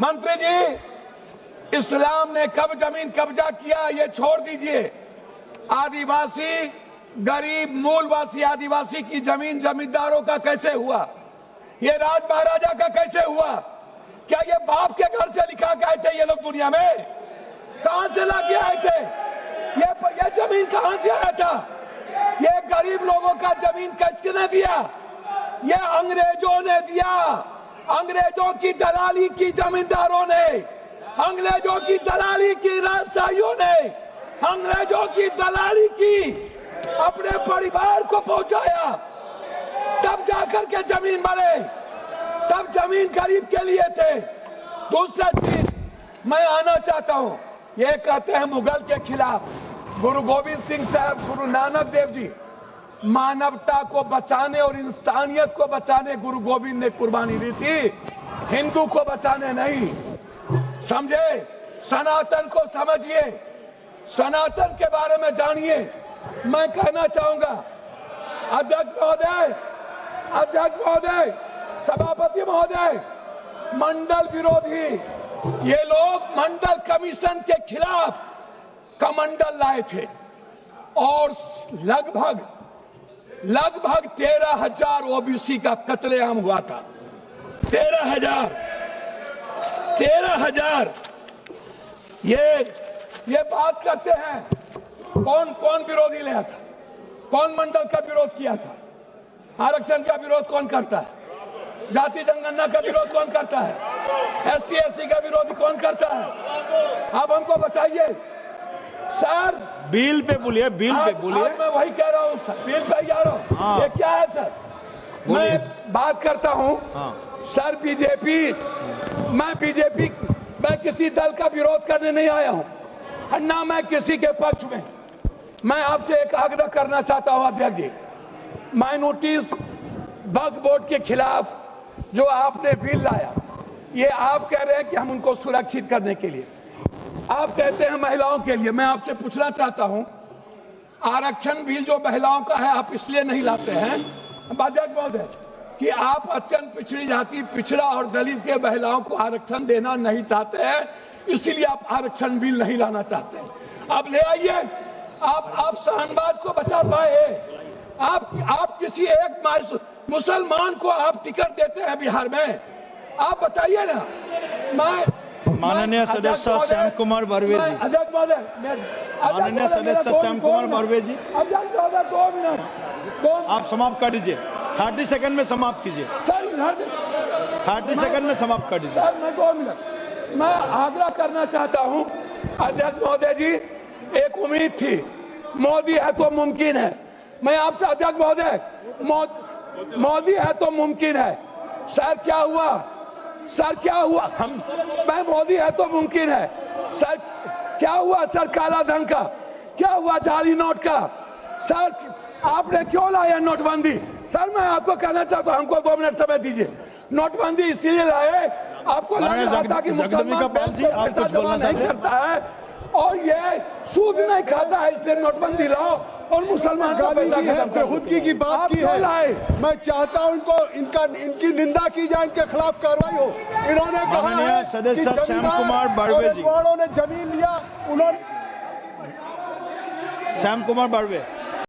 मंत्री जी, इस्लाम ने कब जमीन कब्जा किया ये छोड़ दीजिए। आदिवासी, गरीब मूलवासी आदिवासी की जमीन जमींदारों का कैसे हुआ? ये राज महाराजा का कैसे हुआ? क्या ये बाप के घर से लिखा के आए थे ये लोग दुनिया में? कहां से लाके आए थे? ये जमीन कहां से आया था? ये गरीब लोगों का जमीन किसने दिया? ये अंग्रेजों ने दिया। अंग्रेजों की दलाली की जमींदारों ने, अंग्रेजों की दलाली की राजशाहियों ने, अंग्रेजों की दलाली की अपने परिवार को पहुंचाया, तब जाकर के जमीन बने। तब जमीन गरीब के लिए थे। दूसरा चीज मैं आना चाहता हूं, ये कहते हैं मुगल के खिलाफ। गुरु गोविंद सिंह साहब, गुरु नानक देव जी, मानवता को बचाने और इंसानियत को बचाने गुरु गोविंद ने कुर्बानी दी थी, हिंदू को बचाने नहीं। समझे? सनातन को समझिए, सनातन के बारे में जानिए। मैं कहना चाहूंगा, अध्यक्ष महोदय, अध्यक्ष महोदय, सभापति महोदय, मंडल विरोधी ये लोग मंडल कमीशन के खिलाफ कमंडल लाए थे और लगभग 13,000 ओबीसी का कत्लेआम हुआ था। 13,000। ये बात करते हैं, कौन विरोधी लाया था? कौन मंडल का विरोध किया था? आरक्षण का विरोध कौन करता है? जाति जनगणना का विरोध कौन करता है? ST SC का विरोध कौन करता है? आप हमको बताइए सर। बिल पे बोलिए, बिल पे बोलिए। मैं वही कह रहा हूँ सर, बिल पे जा रहा हूँ। हाँ। ये क्या है सर? मैं बात करता हूँ। हाँ। सर मैं किसी दल का विरोध करने नहीं आया हूँ, ना मैं किसी के पक्ष में। मैं आपसे एक आग्रह करना चाहता हूँ अध्यक्ष जी, माइनॉरिटीज वक्फ बोर्ड के खिलाफ जो आपने बिल लाया, ये आप कह रहे हैं कि हम उनको सुरक्षित करने के लिए, आप कहते हैं महिलाओं के लिए। मैं आपसे पूछना चाहता हूं, आरक्षण बिल जो महिलाओं का है आप इसलिए नहीं लाते हैं अध्यक्ष महोदय कि आप अत्यंत पिछड़ी जाति, पिछड़ा और दलित के महिलाओं को आरक्षण देना नहीं चाहते हैं, इसीलिए आप आरक्षण बिल नहीं लाना चाहते हैं। आप ले आइए। आप शाहनवाज को बचा पाए। आप किसी एक मुसलमान को आप टिकट देते हैं बिहार में? आप बताइए ना। माननीय सदस्य श्याम कुमार बर्वे जी, अध्यक्ष महोदय, माननीय सदस्य श्याम कुमार बर्वे जी, अध्यक्ष महोदय 2 मिनट आप समाप्त कर दीजिए। 30 सेकंड में समाप्त कीजिए सर। 30 सेकंड में समाप्त कर दीजिए सर। मैं 2 मिनट मैं आग्रह करना चाहता हूं अध्यक्ष महोदय जी। एक उम्मीद थी, मोदी है तो मुमकिन है। मैं आपसे अध्यक्ष महोदय, मोदी है तो मुमकिन है। सर क्या हुआ? सर क्या हुआ? मैं मोदी है तो मुमकिन है। सर क्या हुआ? सर काला धन का क्या हुआ? जाली नोट का? सर आपने क्यों लाया नोटबंदी? सर मैं आपको कहना चाहता हूं, हमको 2 मिनट समय दीजिए। नोटबंदी इसलिए लाए, आपको लगा था कि मुसलमान पैसा जमा नहीं करता है और ये सूद नहीं खाता है, इसलिए नोटबंदी लाओ और मुसलमान का पैसा बेहूदगी की बात की है। मैं चाहता हूं इनकी निंदा की जाए, इनके खिलाफ कार्रवाई हो। इन्होंने कहा है सदस्य श्याम कुमार बर्वे जी, ने जमीन लिया, उन्होंने श्याम कुमार बर्वे।